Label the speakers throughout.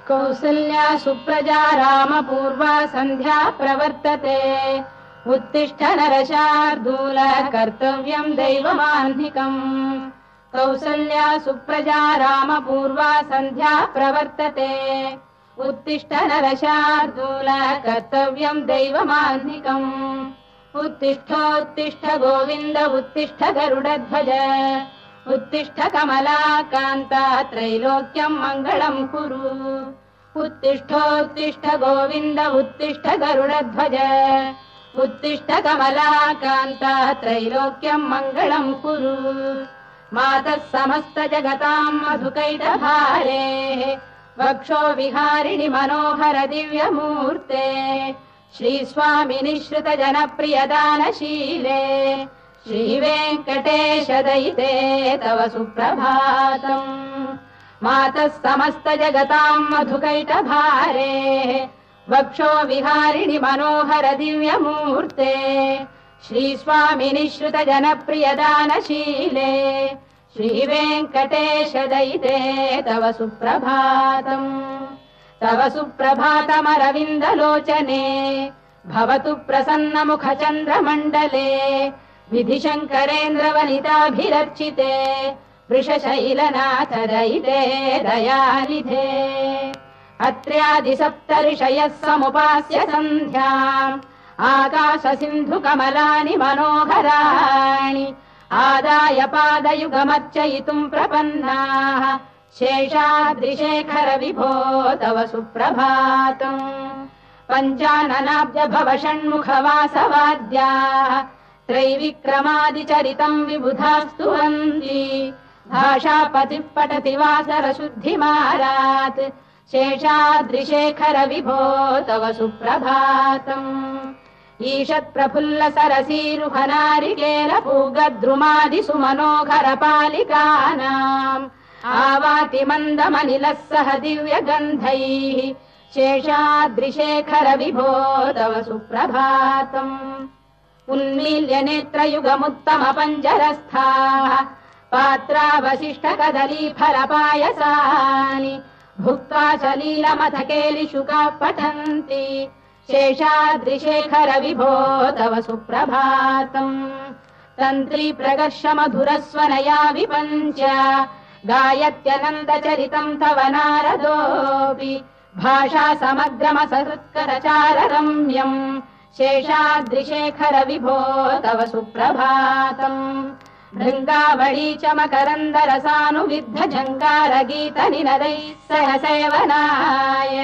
Speaker 1: कौसल्या सुप्रजा रामपूर्वा सन्ध्या प्रवर्तते उत्तिष्ठ नरशार्दूल कर्तव्यम् दैवमाह्निकम् कौसल्या सुप्रजा रामपूर्वा सन्ध्या प्रवर्तते उत्तिष्ठ नरशार्दूल कर्तव्यम् दैवमाह्निकम् उत्तिष्ठोत्तिष्ठ गोविन्द उत्तिष्ठ गरुडध्वज उत्तिष्ठ कमलाकान्ता त्रैलोक्यम् मङ्गलम् कुरु उत्तिष्ठोत्तिष्ठ गोविन्द उत्तिष्ठ गरुडध्वज उत्तिष्ठ कमलाकान्ता त्रैलोक्यम् मङ्गलम् कुरु मातः समस्त जगताम् मधुकैटभारेः वक्षो विहारिणि मनोहर दिव्यमूर्ते श्रीस्वामिनि श्रुत जनप्रियदानशीले श्रीवेङ्कटेश दयिते तव सुप्रभातम् मातः समस्त जगताम् मधुकैटभारेः वक्षो विहारिणि मनोहर दिव्यमूर्ते श्रीस्वामिनि श्रुत जनप्रियदानशीले श्रीवेङ्कटेश दयिते तव सुप्रभातम् तव सुप्रभातमरविन्दलोचने भवतु प्रसन्नमुख चन्द्रमण्डले विधिशङ्करेन्द्रवनिताभिरर्चिते वृषशैलनाथ दयिते दयानिधे अत्र्यादिसप्तऋषयः समुपास्य सन्ध्याम् आकाश सिन्धु कमलानि मनोहराणि आदाय पादयुगमर्चयितुम् प्रपन्नाः शेषाद्रिशेखर विभो तव सुप्रभातम् पञ्चाननाब्ज भव षण्मुखवासवाद्याः त्रैविक्रमादिचरितम् विबुधा स्तुवन्ति भाषापतिः पठति वासर शुद्धिमारात् शेषाद्रिशेखर विभो तव सुप्रभातम् ईषत् प्रफुल्ल सरसीरुहनारिकेल पूगद्रुमादिषु मनोहर पालिकानाम् आवाति मन्दमनिलः सह दिव्यगन्धैः शेषाद्रिशेखर विभो तव सुप्रभातम् उन्मील्य नेत्रयुगमुत्तम पञ्जरस्थाः पात्रावशिष्ट कदली फलपायसानि भुक्त्वा सलीलमथ केलिशुकाः पठन्ति शेषाद्रिशेखर विभो तव सुप्रभातम् तन्त्री प्रकर्ष मधुरस्वनया विपञ्च गायत्यनन्दचरितम् तव नारदोऽपि भाषा समग्रमसहृत्करचार रम्यम् शेषाद्रिशेखर विभो तव सुप्रभातम् भृङ्गावळी च मकरन्दरसानुविद्ध जङ्गारगीत निनदैः सह सेवनाय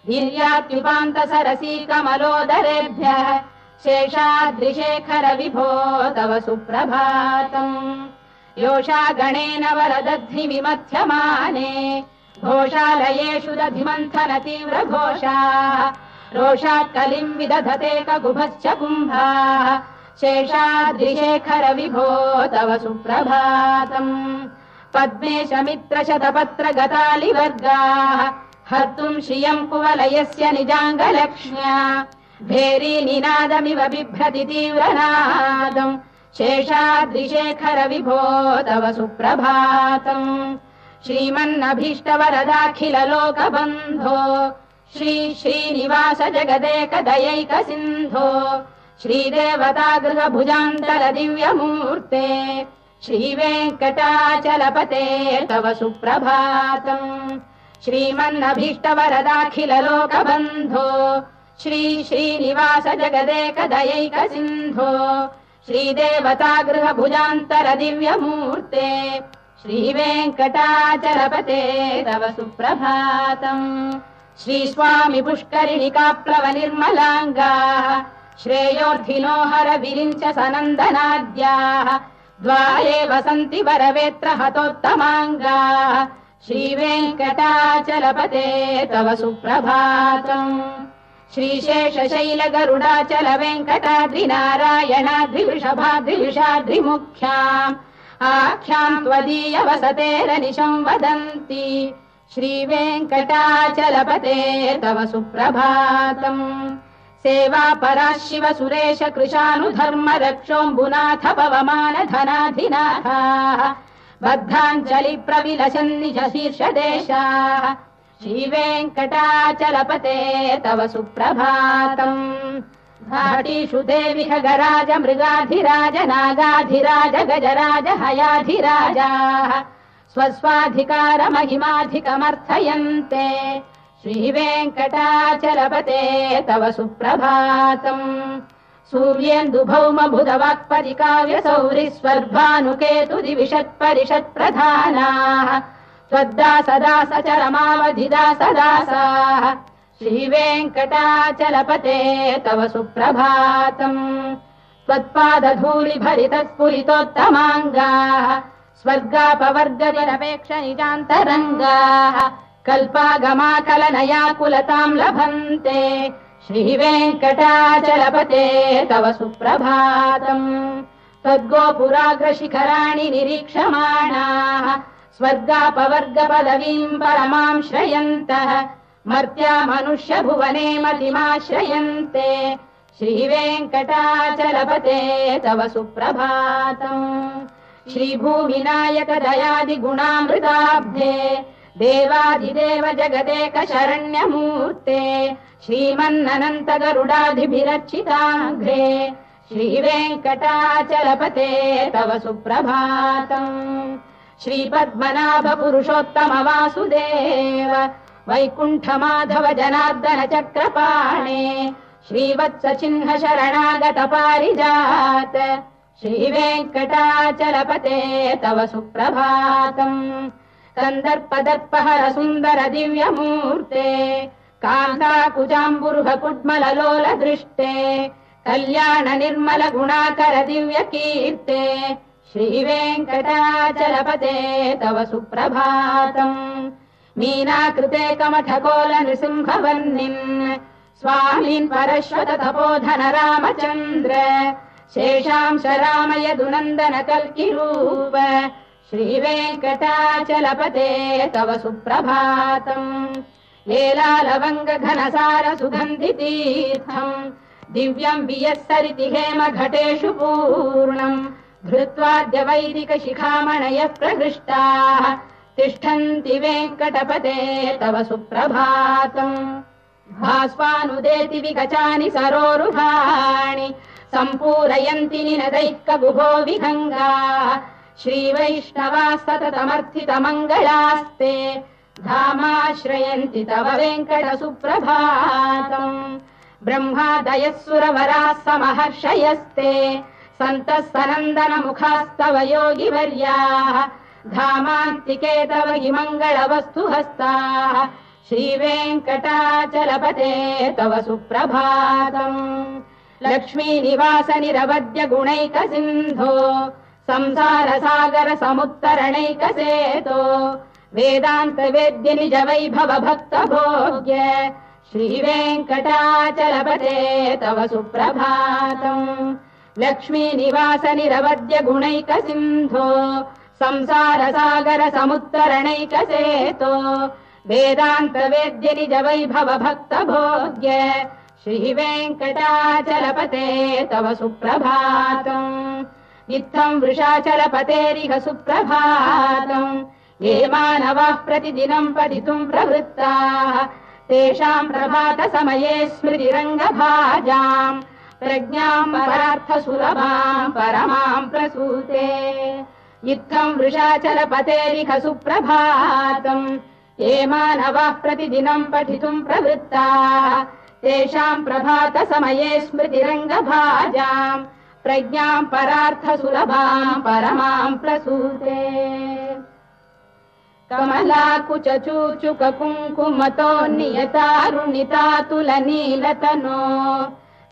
Speaker 1: वीर्यात्युपान्त सरसी कमलोदरेभ्यः शेषाद्रिशेखर विभो तव सुप्रभातम् योषा गणेन वरदध्नि विमथ्यमाने घोषालयेषु दधिमन्थन तीव्र घोषाः रोषात् कलिम् विदधते ककुभश्च कुम्भाः शेषाद्रिशेखर विभो तव सुप्रभातम् पद्मेश मित्र शतपत्र गतालिवर्गाः हर्तुम् श्रियम् कुवलयस्य निजाङ्गलक्ष्म्या भेरी निनादमिव बिभ्रति तीव्रनादम् शेषाद्रिशेखर विभो तव सुप्रभातम् श्रीमन्नभीष्टवरदाखिल लोकबन्धो श्री श्रीनिवास जगदेक दयैक सिन्धो श्रीदेवतागृह भुजान्तल दिव्यमूर्ते श्रीवेङ्कटाचलपते तव सुप्रभातम् श्रीमन्नभीष्टवरदाखिल लोकबन्धो श्री श्रीनिवास जगदेक दयैक सिन्धो श्रीदेवतागृह भुजान्तर दिव्यमूर्ते श्रीवेङ्कटाचलपते तव सुप्रभातम् श्रीस्वामि पुष्करिणिकाप्लव निर्मलाङ्गाः श्रेयोर्थिनो हर विरिञ्च सनन्दनाद्याः द्वारे वसन्ति वरवेत्र हतोत्तमाङ्गाः श्रीवेङ्कटाचलपते तव सुप्रभातम् श्रीशेषशैल गरुडाचल वेङ्कटाद्रिनारायणाद्रिवृषभाद्रिविषाद्रिमुख्याम् आख्याम् त्वदीय वसतेरनिशम् वदन्ति श्रीवेङ्कटाचलपते तव सुप्रभातम् सेवापराः शिव सुरेश कृशानुधर्म रक्षोऽम्बुनाथ पवमान धनाधिनाथाः बद्धाञ्जलि प्रविलसन्निज शीर्षदेशाः श्रीवेङ्कटाचलपते तव सुप्रभातम् घाटीषु देवि खगराज मृगाधिराज नागाधिराज गजराज हयाधिराजाः स्वस्वाधिकारमहिमाधिकमर्थयन्ते श्रीवेङ्कटाचलपते तव सुप्रभातम् सूर्येन्दुभौमबुधवाक्परिकाव्यसौरिस्वर्भानुकेतुदिविषत्परिषत्प्रधानाः त्वद्दासदासचरमावधिदासदासाः श्रीवेङ्कटाचलपते तव सुप्रभातम् त्वत्पादधूलिभरितस्फुलितोत्तमाङ्गाः स्वर्गापवर्गनिरपेक्ष निजान्तरङ्गाः कल्पागमाकलनयाकुलताम् लभन्ते श्रीवेङ्कटाचलपते तव सुप्रभातम् त्वद्गोपुराग्रशिखराणि निरीक्षमाणाः स्वर्गापवर्गपदवीम् परमाम् श्रयन्तः मर्त्या मनुष्यभुवने मतिमाश्रयन्ते श्रीवेङ्कटाचलपते तव सुप्रभातम् श्रीभूमिनायक दयादिगुणामृताब्धे देवादिदेव जगदेक शरण्यमूर्ते श्रीमन्ननन्त गरुडाधिभिरर्चिताघ्रे श्रीवेङ्कटाचलपते तव सुप्रभातम् श्रीपद्मनाभ पुरुषोत्तम वासुदेव वैकुण्ठ माधव जनार्दन चक्रपाणे श्रीवत्स चिह्न शरणागत पारिजात श्रीवेङ्कटाचलपते तव सुप्रभातम् कन्दर्पदर्पहर सुन्दर दिव्यमूर्ते कान्ताकुजाम्बुरुह कुड्मललोल दृष्टे कल्याण निर्मल गुणाकर दिव्य कीर्ते श्रीवेङ्कटाचलपते तव सुप्रभातम् मीनाकृते कमठकोल नृसिंहवर्णिन् स्वामीन् परश्वत तपोधन रामचन्द्र शेषांश रामय दुनन्दन कल्किरूप श्रीवेङ्कटाचलपते तव सुप्रभातम् लेलालवङ्ग घनसार सुगन्धितीर्थम् दिव्यम् वियस्सरिति हेम घटेषु पूर्णम् धृत्वाद्य वैदिक शिखामणयः प्रहृष्टाः तिष्ठन्ति वेङ्कटपते तव सुप्रभातम् भास्वानुदेति विगचानि सरोरुहाणि सम्पूरयन्ति निनदैः कगुभो विहङ्गाः श्रीवैष्णवाः सततमर्थितमङ्गलास्ते धामाश्रयन्ति तव वेङ्कट सुप्रभातम् ब्रह्मादयः सुरवराः समहर्षयस्ते सन्तः सनन्दन मुखास्तव योगिवर्याः धामान्तिके तव हि मङ्गलवस्तु हस्ताः श्रीवेङ्कटाचलपते तव सुप्रभातम् लक्ष्मीनिवास निरवद्य गुणैक सिन्धो संसार सागर समुत्तरणैक सेतो वेदान्त वेद्य निज वैभव भक्त भोग्य श्रीवेङ्कटाचलपते तव सुप्रभातम् लक्ष्मीनिवास निरवद्य गुणैक सिन्धो संसार सागर समुत्तरणैक सेतो वेदान्त वेद्य निज वैभव भक्त भोग्य श्रीवेङ्कटाचलपते तव सुप्रभातम् इत्थम् वृषाचलपतेरिह सुप्रभातम् ये मानवाः प्रतिदिनम् पठितुम् प्रवृत्ताः तेषाम् प्रभात समये स्मृतिरङ्गभाजाम् प्रज्ञाम् परार्थसुलभाम् परमाम् प्रसूते इत्थम् वृषाचलपतेरिह सुप्रभातम् ये मानवाः प्रतिदिनम् पठितुम् प्रवृत्ताः तेषाम् प्रभात समये स्मृतिरङ्गभाजाम् प्रज्ञाम् परार्थसुलभाम् परमाम् प्रसूते कमलाकुचूचुक कुङ्कुमतो नियतारुणितातुलनीलतनो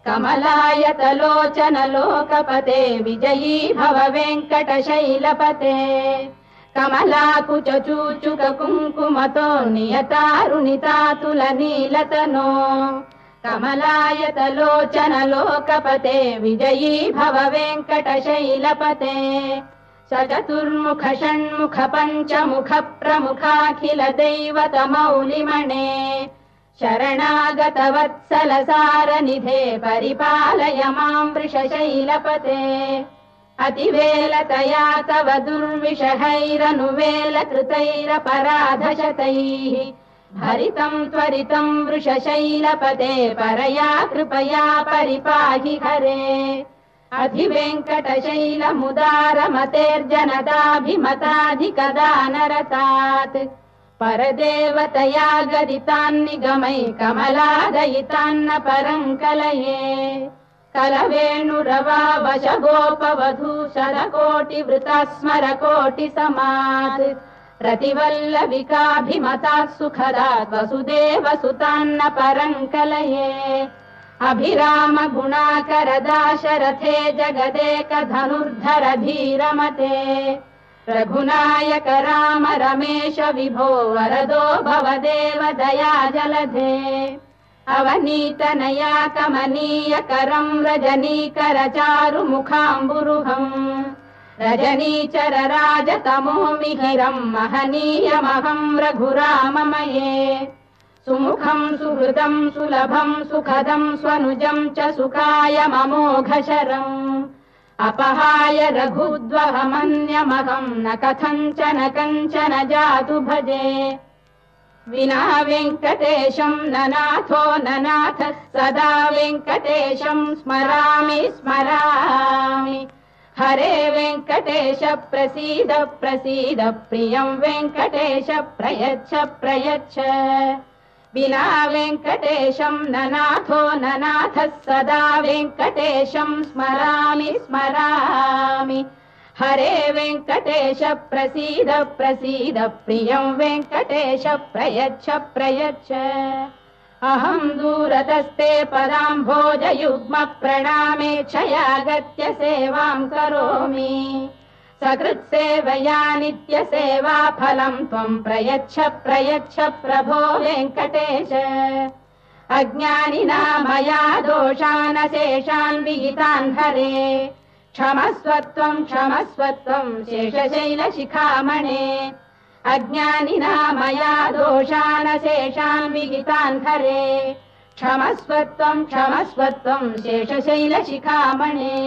Speaker 1: कमलायतलोचन लोकपते विजयी भव वेङ्कटशैलपते कमलाकुचूचुक कुङ्कुमतो नियतारुणितातुलनीलतनो कमलायतलोचन लोकपते विजयी भव वेङ्कटशैलपते सचतुर्मुख षण्मुख पञ्चमुख प्रमुखाखिल दैवत मौलिमणे शरणागत वत्सल सारनिधे परिपालय माम् वृषशैलपते अतिवेलतया तव दुर्विषहैरनुवेलकृतैरपराधशतैः भरितम् त्वरितम् वृषशैलपते परया कृपया परिपाहि हरे अधिवेङ्कटशैलमुदारमतेर्जनदाभिमताधिकदानरतात् परदेवतया गदितान्निगमै कमलादयितान्न परम् कलये कलवेणुरवावशगोपवधू शरकोटिवृता स्मरकोटिसमात् प्रतिवल्लविकाभिमतात् सुखदात् वसुदेवसुतान्न परम् कलये अभिराम गुणाकरदाशरथे जगदेकधनुर्धर धीरमते रघुनायक राम रमेश विभो वरदो भवदेव दया जलधे अवनीतनया कमनीयकरम् रजनीकर चारुमुखाम्बुरुहम् रजनीचर राजतमो मिहिरम् महनीयमहम् रघुराममये सुमुखम् सुहृदम् सुलभम् सुखदम् स्वनुजम् च सुखाय ममोघशरम् अपहाय रघुद्वहमन्यमहम् न कथञ्चन कञ्चन जातु भजे विना वेङ्कटेशम् ननाथो ननाथ सदा वेङ्कटेशम् स्मरामि स्मरामि हरे वेङ्कटेश प्रसीद प्रसीद प्रियम् वेङ्कटेश प्रयच्छ प्रयच्छ विना वेङ्कटेशम् ननाथो ननाथ सदा वेङ्कटेशम् स्मरामि स्मरामि हरे वेङ्कटेश प्रसीद प्रसीद प्रियम् वेङ्कटेश प्रयच्छ प्रयच्छ अहम् दूरतस्ते पदाम्भोजयुग्म प्रणामेक्षयागत्य सेवाम् करोमि सकृत्सेवया नित्यसेवा फलम् त्वम् प्रयच्छ प्रयच्छ प्रभो वेङ्कटेश अज्ञानिना मया दोषानशेषान् विहितान् हरे क्षमस्वत्वम् शेषशैलशिखामणे अज्ञानिना मया दोषानशेषान् विहितान् हरे क्षमस्वत्वम् शेषशैलशिखामणे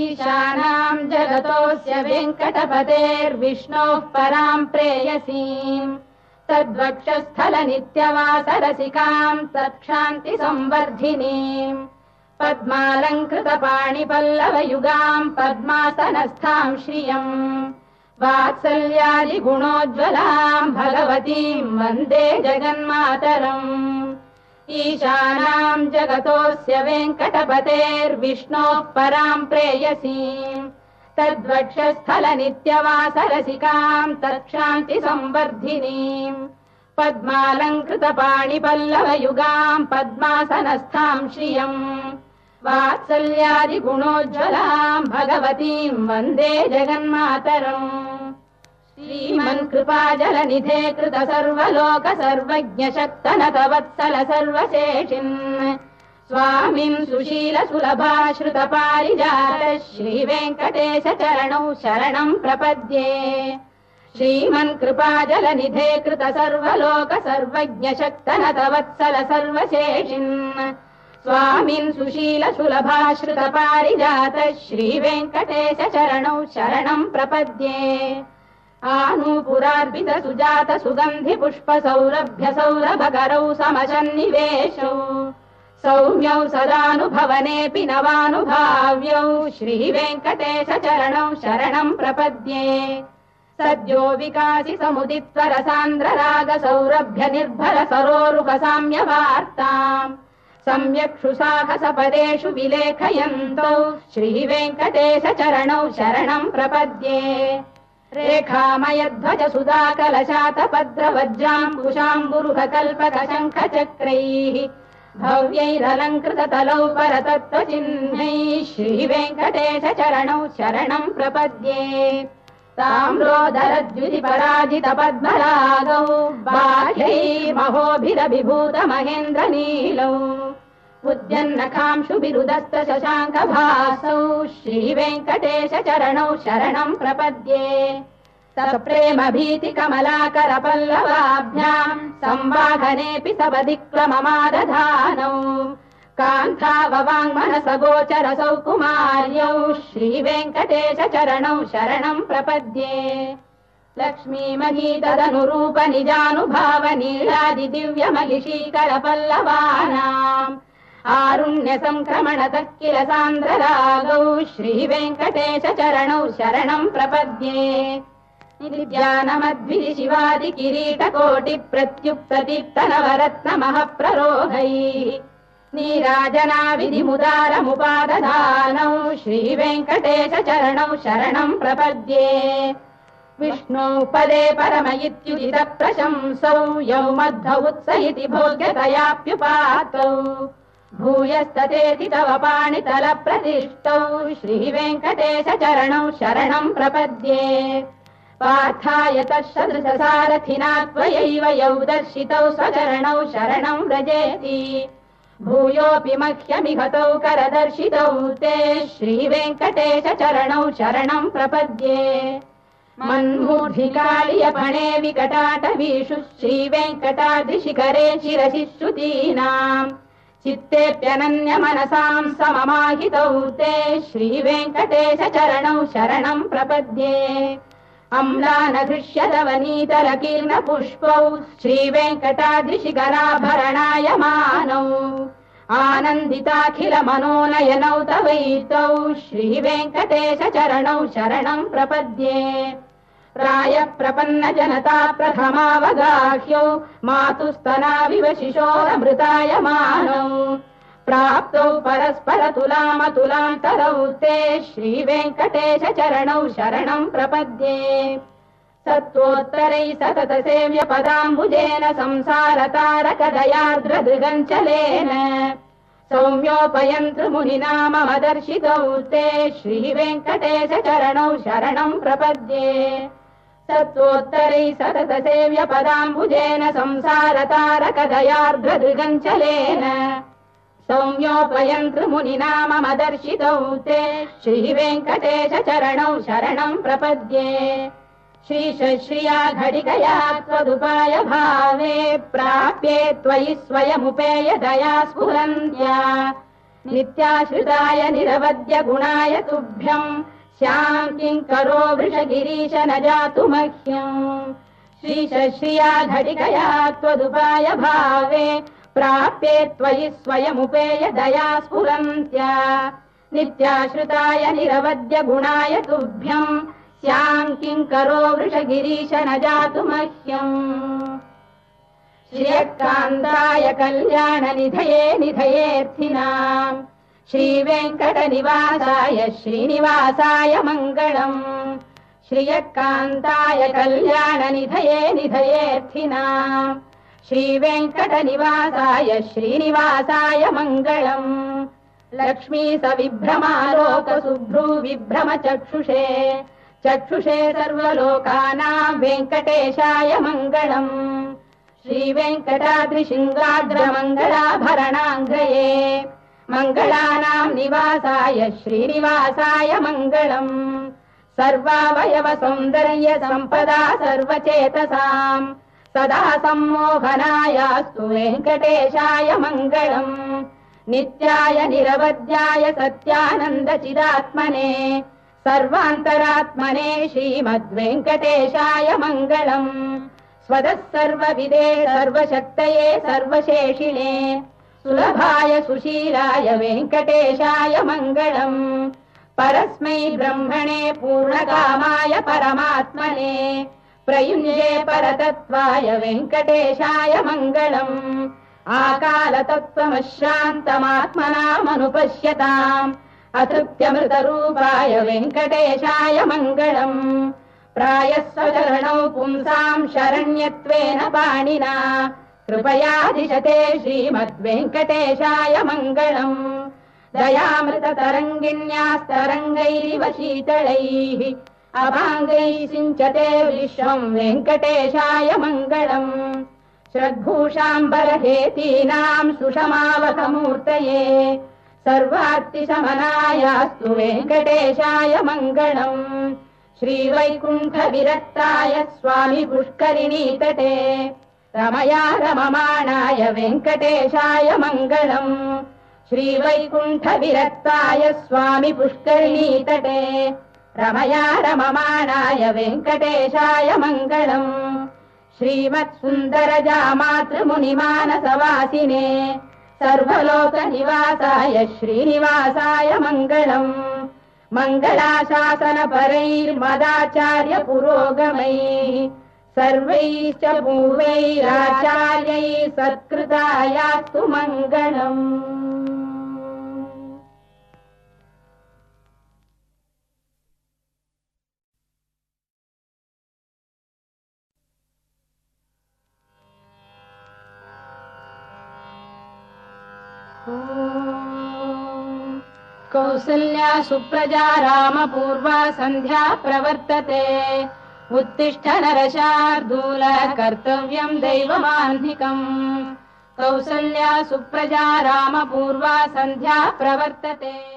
Speaker 1: ईशानाम् जगतोऽस्य वेङ्कटपतेर्विष्णोः पराम् प्रेयसीम् तद्वक्षस्थलनित्यवासरसिकाम् तत्क्षान्तिसंवर्धिनीम् पद्मालङ्कृतपाणिपल्लवयुगाम् पद्मासनस्थाम् श्रियम् वात्सल्यादिगुणोज्ज्वलाम् भगवतीम् वन्दे जगन्मातरम् ईशानाम् जगतोऽस्य वेङ्कटपतेर्विष्णोः पराम् प्रेयसीम् तद्वक्षस्थलनित्यवासरसिकाम् तत्क्षान्तिसंवर्धिनीम् पद्मालङ्कृतपाणिपल्लवयुगाम् पद्मासनस्थाम् श्रियम् वात्सल्यादिगुणोज्ज्वलाम् भगवतीम् वन्दे जगन्मातरम् श्रीमन्कृपाजलनिधे कृत सर्वलोक सर्वज्ञ शक्तनतवत्सल सर्वशेषिन् स्वामिन् सुशील सुलभाश्रित पारिजात श्रीवेङ्कटेश चरणौ शरणम् प्रपद्ये श्रीमन्कृपाजलनिधे कृत सर्वलोक सर्वज्ञ शक्तनतवत्सल सर्वशेषिन् स्वामिन् सुशील सुलभाश्रित पारिजात श्रीवेङ्कटेश चरणौ शरणम् प्रपद्ये आनूपुरार्पित सुजात सुगन्धि पुष्प सौरभ्य सौरभकरौ समशन्निवेशौ सौम्यौ सदानुभवनेऽपि नवानुभाव्यौ श्रीवेङ्कटेश चरणौ शरणम् प्रपद्ये सद्यो विकासि समुदित्व रसान्द्र राग सौरभ्य निर्भर सरोरुह साम्यवार्ताम् सम्यक्षु साहसपदेषु विलेखयन्तौ श्रीवेङ्कटेश चरणौ शरणम् प्रपद्ये रेखामयध्वज सुधाकलशातपद्रवज्राम्बुशाम्बुरुह कल्पक शङ्ख चक्रैः भव्यैरलङ्कृत तलौ परतत्त्वचिह्नैः श्रीवेङ्कटेश चरणौ शरणम् प्रपद्ये ताम्रोदरद्युति पराजित पद्मरागौ बाह्यैर्महोभिरभिभूत महेन्द्र नीलौ उद्यन्नखांशुभिरुदस्त शशाङ्कभासौ श्रीवेङ्कटेश चरणौ शरणम् प्रपद्ये सप्रेम भीति कमलाकर पल्लवाभ्याम् संवाहनेऽपि सबदिक्लममादधानौ कान्ताववाङ्मनसगोचरसौ कुमार्यौ श्रीवेङ्कटेश चरणौ शरणं प्रपद्ये लक्ष्मीमहीतदनुरूप निजानुभाव नीलादिदिव्यमहिषीकरपल्लवानाम् आरुण्य संक्रमणतः किल सान्द्ररागौ श्रीवेङ्कटेश चरणौ शरणं प्रपद्ये नित्यानमद्भिः शिवादि किरीटकोटि प्रत्युक्तदीप्त नवरत्नमः प्ररोहैः नीराजना विधिमुदारमुपादधानौ श्रीवेङ्कटेश चरणौ शरणं प्रपद्ये विष्णौ पदे परम इत्युदित प्रशंसौ यौ मध्व उत्स इति भोग्यतयाप्युपातौ भूयस्ततेति तव पाणितल प्रतिष्ठौ श्रीवेङ्कटेश चरणौ शरणं प्रपद्ये पार्थाय तत्सदृशसारथिना त्वयैव यौ दर्शितौ स्वचरणौ शरणं व्रजेति भूयोऽपि मह्यमिहतौ करदर्शितौ ते श्रीवेङ्कटेश चरणौ शरणं प्रपद्ये मन्मूर्धिकालियपणे विकटाटवीषु श्रीवेङ्कटाद्रिशिखरे शिरसि श्रुतीनाम् चित्तेऽप्यनन्यमनसां सममाहितौ ते श्रीवेङ्कटेश चरणौ शरणं प्रपद्ये अम्लानघृष्यदवनीतलकीर्णपुष्पौ श्रीवेङ्कटाद्रिशिखराभरणायमानौ आनन्दिताखिल मनोनयनौ तवैतौ श्रीवेङ्कटेश चरणौ शरणं प्रपद्ये प्रायः प्रपन्न जनता प्रथमावगाह्यौ मातुस्तनाविव शिशोरमृतायमानौ प्राप्तौ परस्पर तुलामतुलान्तरौ ते श्रीवेङ्कटेश चरणौ शरणं प्रपद्ये सत्त्वोत्तरैः सतत सेव्य पदाम्बुजेन संसारतारकदयार्द्रदृगञ्चलेन सौम्योपयन्तृमुनिना मम दर्शितौ ते श्रीवेङ्कटेश चरणौ शरणं प्रपद्ये सत्त्वोत्तरैः सतत सेव्य पदाम्बुजेन संसारतारकदयार्द्रदृगञ्चलेन सौम्योपयन्तृमुनिना मम दर्शितौ ते श्रीवेङ्कटेश चरणौ शरणं प्रपद्ये श्रीशश्रिया घटिकया त्वदुपाय भावे प्राप्ये त्वयि स्वयमुपेय दया स्फुरन्त्या नित्याश्रिताय निरवद्य गुणाय तुभ्यम् श्याम् किङ्करो वृषगिरीश न जातु मह्यम् श्रीशश्रिया घटिकया त्वदुपाय भावे प्राप्ये त्वयि स्वयमुपेय दया स्फुरन्त्या नित्याश्रिताय निरवद्य गुणाय तुभ्यम् श्याम् किङ्करो वृषगिरीश न जातु मह्यम् श्रियकान्ताय कल्याणनिधये निधयेऽर्थिनाम् श्रीवेङ्कटनिवासाय श्रीनिवासाय मङ्गलम् श्रियकान्ताय कल्याणनिधये निधयेऽर्थिनाम् श्रीवेङ्कटनिवासाय श्रीनिवासाय मङ्गलम् लक्ष्मी सविभ्रमालोक सुभ्रू विभ्रम चक्षुषे चक्षुषे सर्वलोकानां वेङ्कटेशाय मङ्गलम् श्रीवेङ्कटाद्रिशृङ्गाग्रमङ्गलाभरणाङ्गये मङ्गलानां निवासाय श्रीनिवासाय मङ्गलम् सर्वावयव सौन्दर्य सम्पदा सर्वचेतसाम् सदा सम्मोहनायास्तु वेङ्कटेशाय मङ्गलम् नित्याय निरवध्याय सत्यानन्दचिदात्मने सर्वान्तरात्मने श्रीमद्वेङ्कटेशाय मङ्गलम् स्वतः सर्वविदे सर्वशक्तये सर्वशेषिणे सुलभाय सुशीलाय वेङ्कटेशाय मङ्गलम् परस्मै ब्रह्मणे पूर्णकामाय परमात्मने प्रयुञ्जे परतत्त्वाय वेङ्कटेशाय मङ्गलम् आकालतत्त्वमशान्तमात्मनामनुपश्यताम् अतृप्त्यमृतरूपाय वेङ्कटेशाय मङ्गलम् प्रायस्वचरणौ पुंसाम् शरण्यत्वेन पाणिना कृपयाधिशते श्रीमद्वेङ्कटेशाय मङ्गलम् दयामृततरङ्गिण्यास्तरङ्गैरिव शीतलैः अभाङ्गैः सिञ्चते विश्वम् वेङ्कटेशाय मङ्गलम् श्रद्भूषाम्बरहेतीनाम् सुषमावकमूर्तये सर्वार्तिशमनायास्तु वेङ्कटेशाय मङ्गलम् श्रीवैकुण्ठविरक्ताय स्वामि पुष्करिणीतटे रमया रममाणाय वेङ्कटेशाय मङ्गलम् श्रीवैकुण्ठविरक्ताय स्वामी पुष्करिणीतटे रमया रममाणाय वेङ्कटेशाय मङ्गलम् श्रीमत्सुन्दरजामातृमुनिमानसवासिने सर्वलोकनिवासाय श्रीनिवासाय मङ्गलम् मङ्गलाशासनपरैर्मदाचार्य पुरोगमैः सर्वैश्च पूर्वैराचार्यैः सत्कृतायास्तु मङ्गलम्। कौसल्या सुप्रजा रामपूर्वा सन्ध्या प्रवर्तते उत्तिष्ठ नरशार्दूल कर्तव्यं दैवमाह्निकम्। कौसल्या सुप्रजा रामपूर्वा सन्ध्या प्रवर्तते।